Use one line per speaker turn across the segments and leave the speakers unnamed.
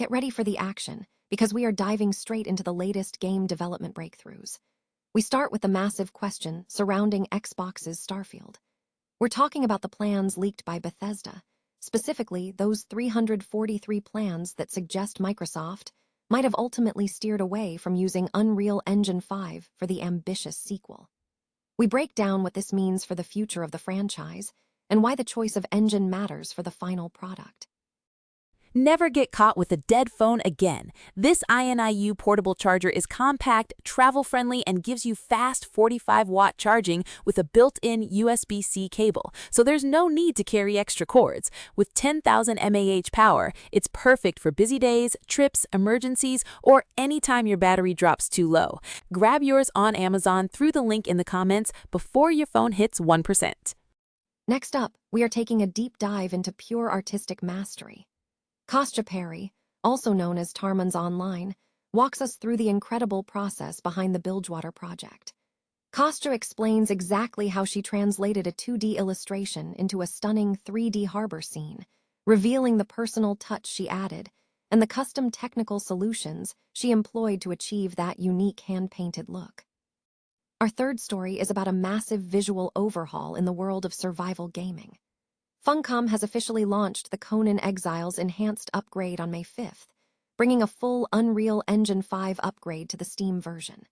Get ready for the action, because we are diving straight into the latest game development breakthroughs. We start with the massive question surrounding Xbox's Starfield. We're talking about the plans leaked by Bethesda, specifically those 343 plans that suggest Microsoft might have ultimately steered away from using Unreal Engine 5 for the ambitious sequel. We break down what this means for the future of the franchise and why the choice of engine matters for the final product.
Never get caught with a dead phone again. This INIU portable charger is compact, travel-friendly, and gives you fast 45-watt charging with a built-in USB-C cable, so there's no need to carry extra cords. With 10,000 mAh power, it's perfect for busy days, trips, emergencies, or anytime your battery drops too low. Grab yours on Amazon through the link in the comments before your phone hits 1%.
Next up, we are taking a deep dive into pure artistic mastery. Kostya Perry, also known as Tarmon's Online, walks us through the incredible process behind the Bilgewater project. Kostya explains exactly how she translated a 2D illustration into a stunning 3D harbor scene, revealing the personal touch she added and the custom technical solutions she employed to achieve that unique hand-painted look. Our third story is about a massive visual overhaul in the world of survival gaming. Funcom has officially launched the Conan Exiles enhanced upgrade on May 5th, bringing a full Unreal Engine 5 upgrade to the Steam version.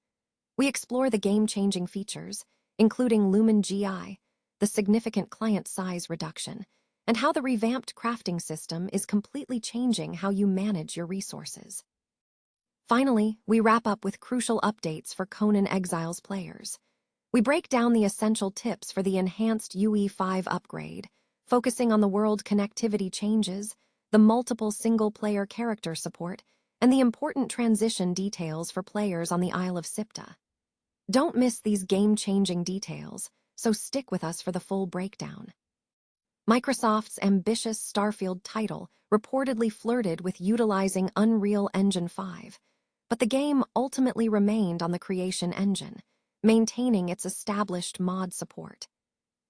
We explore the game-changing features, including Lumen GI, the significant client size reduction, and how the revamped crafting system is completely changing how you manage your resources. Finally, we wrap up with crucial updates for Conan Exiles players. We break down the essential tips for the enhanced UE5 upgrade, focusing on the world connectivity changes, the multiple single-player character support, and the important transition details for players on the Isle of Sipta. Don't miss these game-changing details, so stick with us for the full breakdown. Microsoft's ambitious Starfield title reportedly flirted with utilizing Unreal Engine 5, but the game ultimately remained on the Creation Engine, maintaining its established mod support.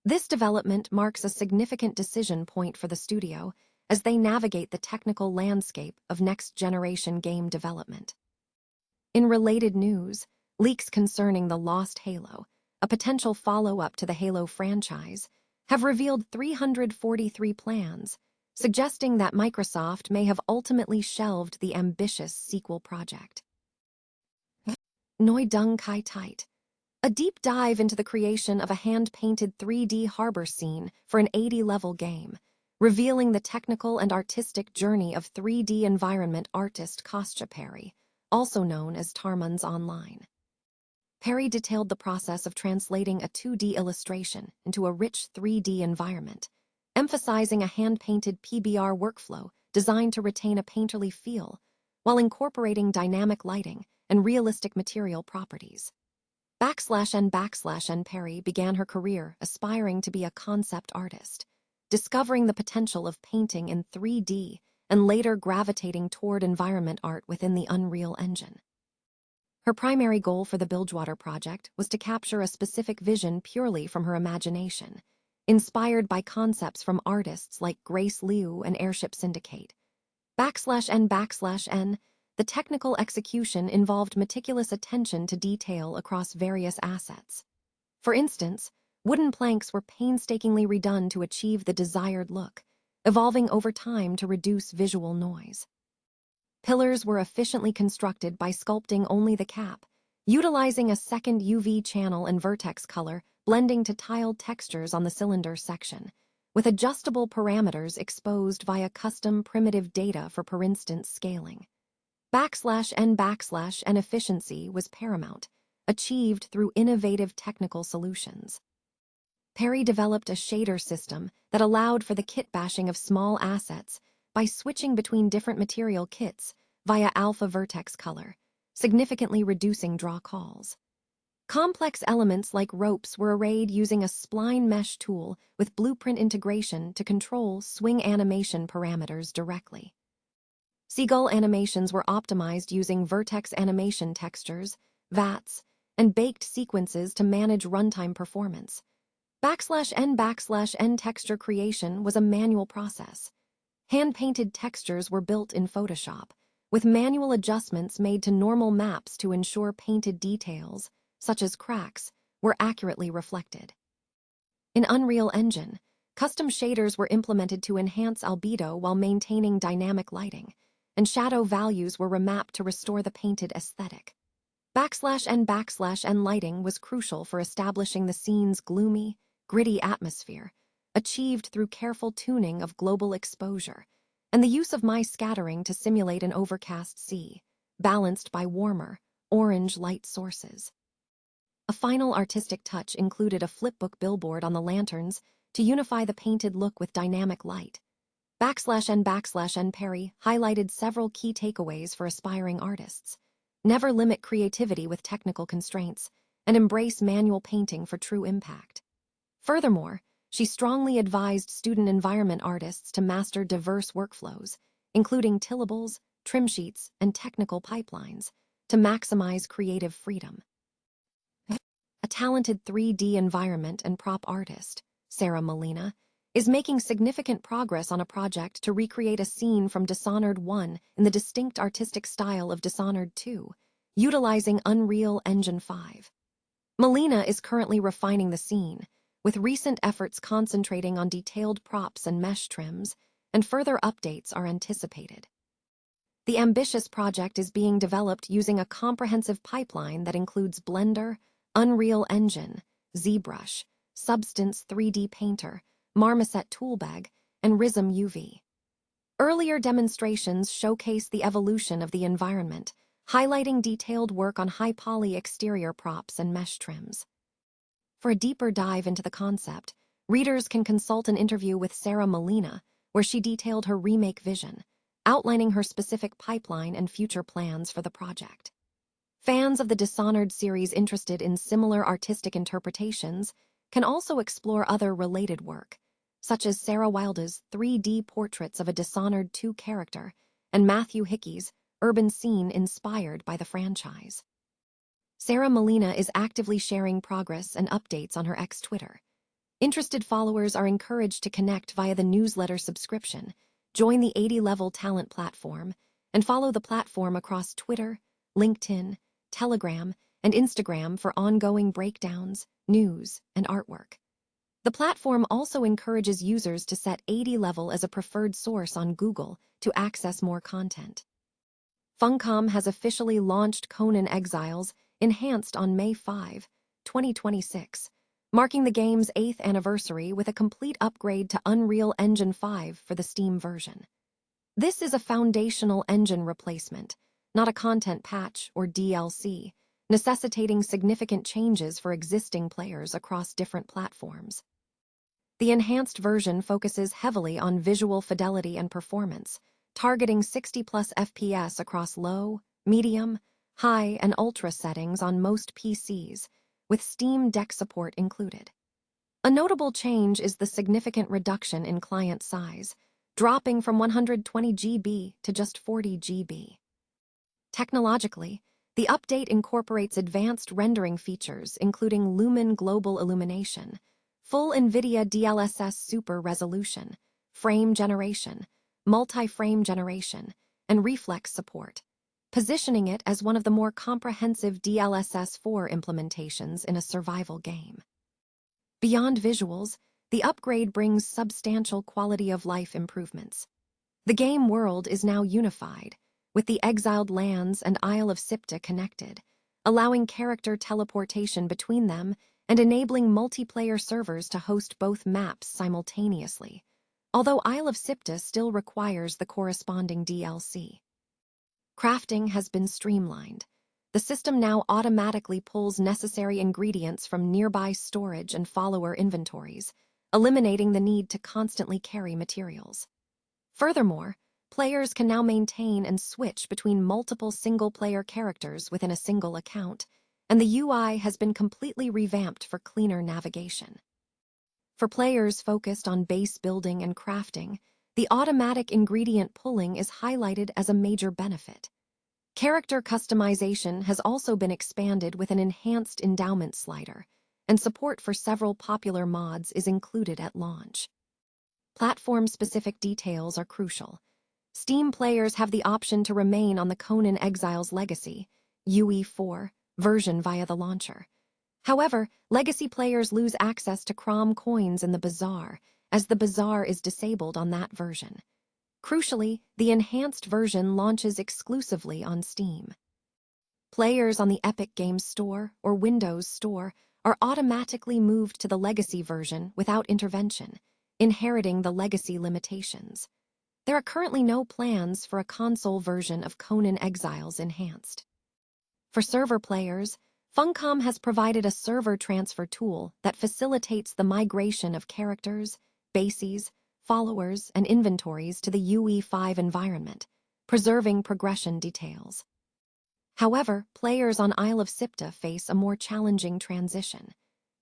This development marks a significant decision point for the studio as they navigate the technical landscape of next-generation game development. In related news, leaks concerning the Lost Halo, a potential follow-up to the Halo franchise, have revealed 343 plans, suggesting that Microsoft may have ultimately shelved the ambitious sequel project. Noi Dung Kai Tight. A deep dive into the creation of a hand-painted 3D harbor scene for an 80-level game, revealing the technical and artistic journey of 3D environment artist Kostya Perry, also known as Tarmon's Online. Perry detailed the process of translating a 2D illustration into a rich 3D environment, emphasizing a hand-painted PBR workflow designed to retain a painterly feel, while incorporating dynamic lighting and realistic material properties. /N Perry began her career aspiring to be a concept artist, discovering the potential of painting in 3D and later gravitating toward environment art within the Unreal Engine. Her primary goal for the Bilgewater project was to capture a specific vision purely from her imagination, inspired by concepts from artists like Grace Liu and Airship Syndicate. /N, the technical execution involved meticulous attention to detail across various assets. For instance, wooden planks were painstakingly redone to achieve the desired look, evolving over time to reduce visual noise. Pillars were efficiently constructed by sculpting only the cap, utilizing a second UV channel and vertex color blending to tiled textures on the cylinder section, with adjustable parameters exposed via custom primitive data for instance scaling. /N efficiency was paramount, achieved through innovative technical solutions. Perry developed a shader system that allowed for the kit bashing of small assets by switching between different material kits via alpha vertex color, significantly reducing draw calls. Complex elements like ropes were arrayed using a spline mesh tool with blueprint integration to control swing animation parameters directly. Seagull animations were optimized using vertex animation textures, VATs, and baked sequences to manage runtime performance. /N texture creation was a manual process. Hand-painted textures were built in Photoshop, with manual adjustments made to normal maps to ensure painted details, such as cracks, were accurately reflected. In Unreal Engine, custom shaders were implemented to enhance albedo while maintaining dynamic lighting, and shadow values were remapped to restore the painted aesthetic. /N lighting was crucial for establishing the scene's gloomy, gritty atmosphere, achieved through careful tuning of global exposure, and the use of scattering to simulate an overcast sea, balanced by warmer, orange light sources. A final artistic touch included a flipbook billboard on the lanterns to unify the painted look with dynamic light. /N Perry highlighted several key takeaways for aspiring artists. Never limit creativity with technical constraints, and embrace manual painting for true impact. Furthermore, she strongly advised student environment artists to master diverse workflows, including tillables, trim sheets, and technical pipelines, to maximize creative freedom. A talented 3D environment and prop artist, Sarah Molina, is making significant progress on a project to recreate a scene from Dishonored 1 in the distinct artistic style of Dishonored 2, utilizing Unreal Engine 5. Molina is currently refining the scene, with recent efforts concentrating on detailed props and mesh trims, and further updates are anticipated. The ambitious project is being developed using a comprehensive pipeline that includes Blender, Unreal Engine, ZBrush, Substance 3D Painter, Marmoset Toolbag, and Rism UV. Earlier demonstrations showcase the evolution of the environment, highlighting detailed work on high-poly exterior props and mesh trims. For a deeper dive into the concept, readers can consult an interview with Sarah Molina, where she detailed her remake vision, outlining her specific pipeline and future plans for the project. Fans of the Dishonored series interested in similar artistic interpretations can also explore other related work, such as Sarah Wilde's 3D portraits of a Dishonored 2 character and Matthew Hickey's urban scene inspired by the franchise. Sarah Molina is actively sharing progress and updates on her Twitter. Interested followers are encouraged to connect via the newsletter subscription, join the 80-level talent platform, and follow the platform across Twitter, LinkedIn, Telegram, and Instagram for ongoing breakdowns, news, and artwork. The platform also encourages users to set 80-level as a preferred source on Google to access more content. Funcom has officially launched Conan Exiles, enhanced on May 5, 2026, marking the game's 8th anniversary with a complete upgrade to Unreal Engine 5 for the Steam version. This is a foundational engine replacement, not a content patch or DLC, necessitating significant changes for existing players across different platforms. The enhanced version focuses heavily on visual fidelity and performance, targeting 60+ FPS across low, medium, high, and ultra settings on most PCs, with Steam Deck support included. A notable change is the significant reduction in client size, dropping from 120 GB to just 40 GB. Technologically, the update incorporates advanced rendering features including Lumen global illumination, full NVIDIA DLSS super resolution, frame generation, multi-frame generation, and reflex support, positioning it as one of the more comprehensive DLSS 4 implementations in a survival game. Beyond visuals, the upgrade brings substantial quality-of-life improvements. The game world is now unified, with the exiled lands and Isle of Sipta connected, allowing character teleportation between them and enabling multiplayer servers to host both maps simultaneously, although Isle of Sipta still requires the corresponding DLC. Crafting has been streamlined. The system now automatically pulls necessary ingredients from nearby storage and follower inventories, eliminating the need to constantly carry materials. Furthermore, players can now maintain and switch between multiple single-player characters within a single account, and the UI has been completely revamped for cleaner navigation. For players focused on base building and crafting, the automatic ingredient pulling is highlighted as a major benefit. Character customization has also been expanded with an enhanced endowment slider, and support for several popular mods is included at launch. Platform-specific details are crucial. Steam players have the option to remain on the Conan Exiles Legacy, UE4, version via the launcher. However, Legacy players lose access to Crom coins in the Bazaar, as the Bazaar is disabled on that version. Crucially, the enhanced version launches exclusively on Steam. Players on the Epic Games Store or Windows Store are automatically moved to the Legacy version without intervention, inheriting the Legacy limitations. There are currently no plans for a console version of Conan Exiles Enhanced. For server players, Funcom has provided a server transfer tool that facilitates the migration of characters, bases, followers, and inventories to the UE5 environment, preserving progression details. However, players on Isle of Sipta face a more challenging transition.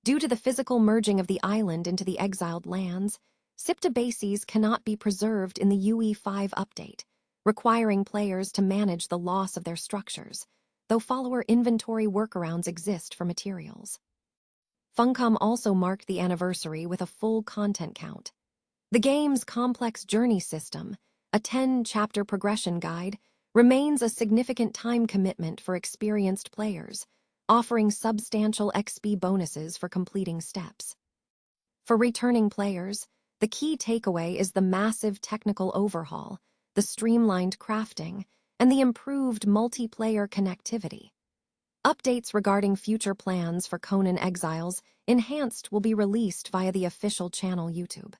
Due to the physical merging of the island into the exiled lands, Sipta bases cannot be preserved in the UE5 update, requiring players to manage the loss of their structures, though follower inventory workarounds exist for materials. Funcom also marked the anniversary with a full content count. The game's complex journey system, a 10-chapter progression guide, remains a significant time commitment for experienced players, offering substantial XP bonuses for completing steps. For returning players, the key takeaway is the massive technical overhaul, the streamlined crafting, and the improved multiplayer connectivity. Updates regarding future plans for Conan Exiles Enhanced will be released via the official channel YouTube.